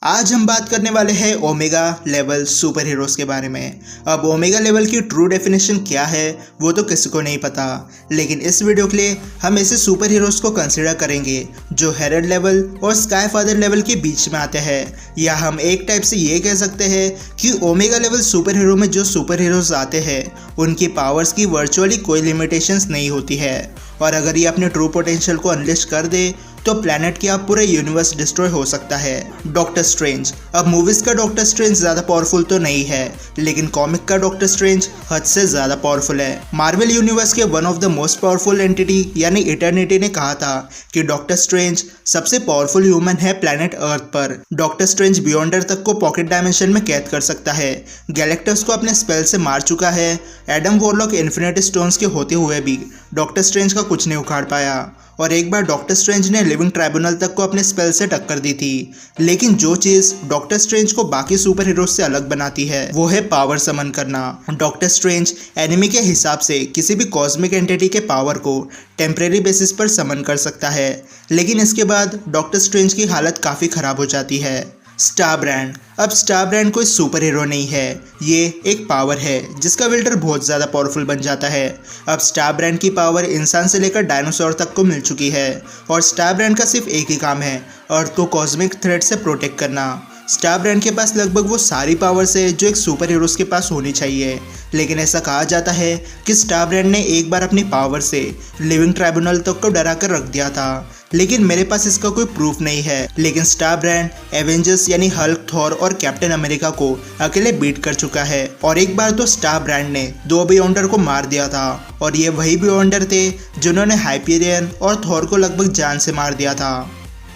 आज हम बात करने वाले हैं ओमेगा लेवल सुपर हीरोज़ के बारे में। अब ओमेगा लेवल की ट्रू डेफिनेशन क्या है वो तो किसी को नहीं पता, लेकिन इस वीडियो के लिए हम ऐसे सुपर हीरोज़ को कंसिडर करेंगे जो हेरल्ड लेवल और स्काई फादर लेवल के बीच में आते हैं। या हम एक टाइप से ये कह सकते हैं कि ओमेगा लेवल सुपर हीरो में जो सुपर हीरोज़ आते हैं उनकी पावर्स की वर्चुअली कोई लिमिटेशंस नहीं होती है, और अगर ये अपने ट्रू पोटेंशियल को अनलिश कर दे तो प्लैनेट की पूरे यूनिवर्स डिस्ट्रॉय हो सकता है। Doctor strange. अब मूवीज का डॉक्टर स्ट्रेंज ज्यादा पावरफुल तो नहीं है, लेकिन कॉमिक का डॉक्टर स्ट्रेंज हद से ज्यादा पावरफुल है। मार्वल यूनिवर्स के one of the most powerful entity यानी इटर्निटी ने कहा था कि डॉक्टर स्ट्रेंज सबसे पावरफुल ह्यूमन है प्लैनेट अर्थ पर। डॉक्टर स्ट्रेंज बियॉन्डर तक को पॉकेट डायमेंशन में कैद कर सकता है, गैलेक्टस को अपने स्पेल से मार चुका है। एडम वॉरलॉक इन्फिनिटी स्टोन्स के होते हुए भी डॉक्टर स्ट्रेंज का कुछ नहीं उखाड़ पाया, और एक बार डॉक्टर स्ट्रेंज ने लिविंग ट्राइब्यूनल तक को अपने स्पेल से टक्कर दी थी। लेकिन जो चीज डॉक्टर स्ट्रेंज को बाकी सुपर हीरोज से अलग बनाती है वो है पावर समन करना। डॉक्टर स्ट्रेंज एनिमी के हिसाब से किसी भी कॉस्मिक एंटिटी के पावर को टेम्परेरी बेसिस पर समन कर सकता है, लेकिन इसके बाद डॉक्टर स्ट्रेंज की हालत काफ़ी ख़राब हो जाती है। Star brand. अब स्टार ब्रांड कोई सुपर हीरो नहीं है, ये एक पावर है जिसका विल्डर बहुत ज़्यादा पावरफुल बन जाता है। अब स्टार ब्रांड की पावर इंसान से लेकर डायनासोर तक को मिल चुकी है, और स्टार ब्रांड का सिर्फ एक ही काम है, अर्थ को कॉस्मिक थ्रेट से प्रोटेक्ट करना। स्टार ब्रांड के पास लगभग वो सारी पावर्स है जो एक सुपर हीरोज़ के पास होनी चाहिए, लेकिन ऐसा कहा जाता है कि स्टार ब्रांड ने एक बार अपनी पावर से लिविंग ट्राइब्यूनल तक को डरा कर रख दिया था, लेकिन मेरे पास इसका कोई प्रूफ नहीं है। लेकिन स्टार ब्रांड एवेंजर्स यानी हल्क, थॉर और कैप्टन अमेरिका को अकेले बीट कर चुका है, और एक बार तो स्टार ब्रांड ने 2 बियॉन्डर को मार दिया था, और ये वही बियॉन्डर थे जिन्होंने हाइपीरियन और थॉर को लगभग जान से मार दिया था।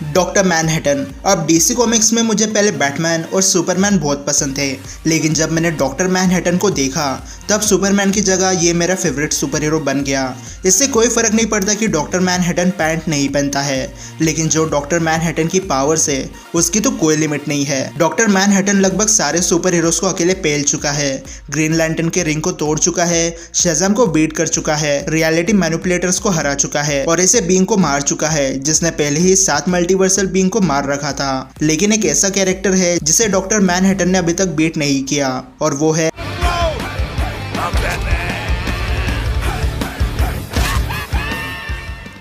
Doctor Manhattan. अब डीसी कॉमिक्स में मुझे पहले बैटमैन और सुपरमैन बहुत पसंद थे, लेकिन जब मैंने डॉक्टर मैनहट्टन को देखा तब सुपरमैन की जगह ये मेरा फेवरेट सुपर हीरो बन गया। इससे कोई फ़र्क नहीं पड़ता कि डॉक्टर मैनहट्टन पैंट नहीं पहनता है, लेकिन जो डॉक्टर मैनहट्टन की पावर्स है उसकी तो कोई लिमिट नहीं है। डॉक्टर मैनहट्टन लगभग सारे सुपर हीरोज़ को अकेले पेल चुका है, ग्रीन लैंटर्न के रिंग को तोड़ चुका है, शज़म को बीट कर चुका है, रियलिटी मैनिपुलेटर्स को हरा चुका है, और ऐसे बीइंग को मार चुका है जिसने पहले ही 7 मल्टीवर्सल बीइंग को मार रखा था। लेकिन एक ऐसा कैरेक्टर है जिसे डॉक्टर मैनहट्टन ने अभी तक बीट नहीं किया, और वो है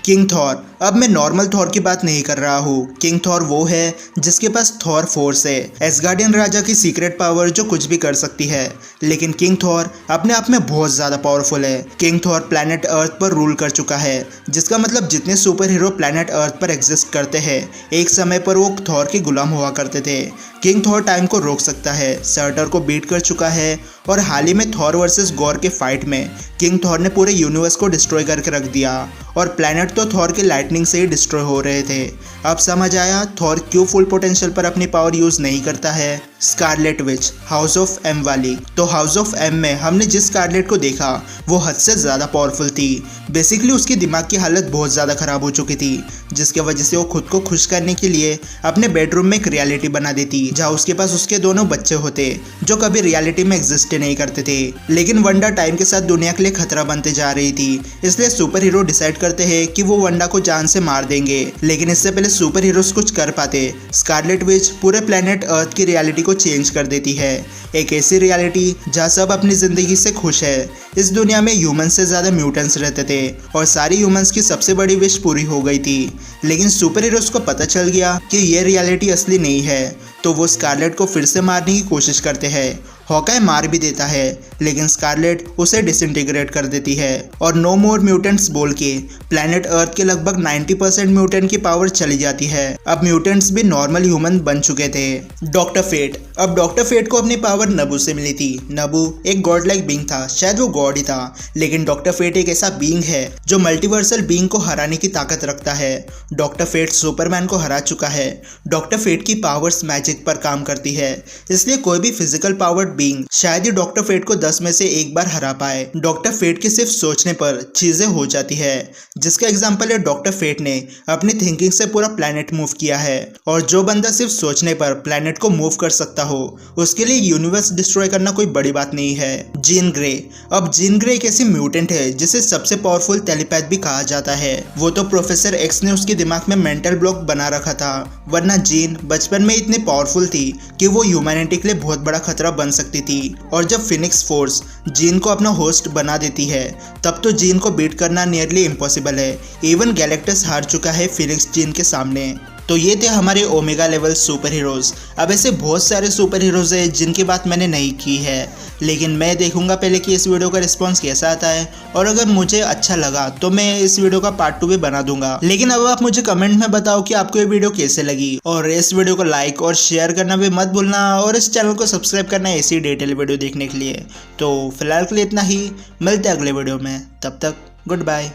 किंग थॉर। अब मैं नॉर्मल थॉर की बात नहीं कर रहा हूँ। किंग थॉर वो है जिसके पास थॉर फोर्स है, एसगार्डियन राजा की सीक्रेट पावर जो कुछ भी कर सकती है, लेकिन किंग थॉर अपने आप में बहुत ज़्यादा पावरफुल है। किंग थॉर प्लैनेट अर्थ पर रूल कर चुका है, जिसका मतलब जितने सुपर हीरो प्लैनेट अर्थ पर एग्जिस्ट करते हैं एक समय पर वो थॉर के गुलाम हुआ करते थे। किंग थॉर टाइम को रोक सकता है, सर्टर को बीट कर चुका है, और हाल ही में थॉर वर्सेस गॉर के फाइट में किंग थॉर ने पूरे यूनिवर्स को डिस्ट्रॉय करके रख दिया, और प्लैनेट तो थॉर के लाइटनिंग से ही डिस्ट्रॉय हो रहे थे। अब समझ आया थॉर क्यों फुल पोटेंशियल पर अपनी पावर यूज नहीं करता है। Scarlet Witch, house of M वाली। तो हाउस ऑफ एम में हमने जिस स्कारलेट को देखा वो हद से ज़्यादा पावरफुल थी। बेसिकली उसकी दिमाग की हालत बहुत ज़्यादा ख़राब हो चुकी थी, जिसके वजह से वो खुद को खुश करने के लिए अपने बेडरूम में एक रियलिटी बना देती जहाँ उसके पास उसके दोनों बच्चे होते जो कभी रियलिटी में एग्जिस्ट नहीं करते थे। लेकिन वंडा टाइम के साथ दुनिया के लिए खतरा बनते जा रही थी, इसलिए सुपर हीरो डिसाइड करते हैं कि वो वंडा को जान से मार देंगे। लेकिन इससे पहले सुपर हीरोज कुछ कर पाते, स्कारलेट विच पूरे प्लैनेट अर्थ की रियलिटी को चेंज कर देती है, एक ऐसी रियलिटी जहाँ सब अपनी जिंदगी से खुश है। इस दुनिया में ह्यूमंस से ज़्यादा म्यूटेंट्स रहते थे, और सारी ह्यूमंस की सबसे बड़ी विश पूरी हो गई थी। लेकिन सुपर हीरोज को पता चल गया कि ये रियलिटी असली नहीं है, तो वो स्कारलेट को फिर से मारने की कोशिश करते हैं। हॉकाई मार भी देता है, लेकिन स्कारलेट उसे डिसइंटीग्रेट कर देती है, और नो मोर म्यूटेंट्स बोल के प्लैनेट अर्थ के लगभग 90% म्यूटेंट की पावर चली जाती है। अब म्यूटेंट्स भी नॉर्मल ह्यूमन बन चुके थे। Doctor Fate. अब डॉक्टर फेट को अपनी पावर नबू से मिली थी। नबू एक गॉड लाइक बीइंग था, शायद वो गॉड ही था, लेकिन डॉक्टर फेट एक ऐसा बीइंग है जो मल्टीवर्सल बीइंग को हराने की ताकत रखता है। डॉक्टर फेट सुपरमैन को हरा चुका है। डॉक्टर फेट की पावर्स मैजिक पर काम करती है, इसलिए कोई भी फिजिकल पावर्ड बीइंग शायद ही डॉक्टर फेट को 10 में से एक बार हरा पाए। डॉक्टर फेट के सिर्फ सोचने पर चीजें हो जाती है, जिसका एग्जांपल है डॉक्टर फेट ने अपनी थिंकिंग से पूरा प्लैनेट मूव किया है, और जो बंदा सिर्फ सोचने पर प्लैनेट को मूव कर सकता हो उसके लिए यूनिवर्स डिस्ट्रॉय करना कोई बड़ी बात नहीं है। Jean Grey. अब जीन ग्रे एक ऐसी म्यूटेंट है जिसे सबसे पावरफुल टेलीपैथ भी कहा जाता है। वो तो प्रोफेसर एक्स ने उसके दिमाग में मेंटल ब्लॉक बना रखा था, वरना जीन बचपन में इतने पावरफुल थी कि वो ह्यूमैनिटी के लिए बहुत बड़ा खतरा बन सकती थी। और जब फिनिक्स फोर्स जीन को अपना होस्ट बना देती है तब तो जीन को बीट करना नियरली इम्पॉसिबल है। इवन गैलेक्टस हार चुका है फिनिक्स जीन के सामने। तो ये थे हमारे ओमेगा लेवल सुपर हीरोज़। अब ऐसे बहुत सारे सुपर हीरोज़ हैं जिनकी बात मैंने नहीं की है, लेकिन मैं देखूंगा पहले कि इस वीडियो का रिस्पांस कैसा आता है, और अगर मुझे अच्छा लगा तो मैं इस वीडियो का पार्ट 2 भी बना दूंगा। लेकिन अब आप मुझे कमेंट में बताओ कि आपको ये वीडियो कैसे लगी, और इस वीडियो को लाइक और शेयर करना भी मत भूलना, और इस चैनल को सब्सक्राइब करना ऐसी डिटेल वीडियो देखने के लिए। तो फिलहाल के लिए इतना ही, मिलते हैं अगले वीडियो में, तब तक गुड बाय।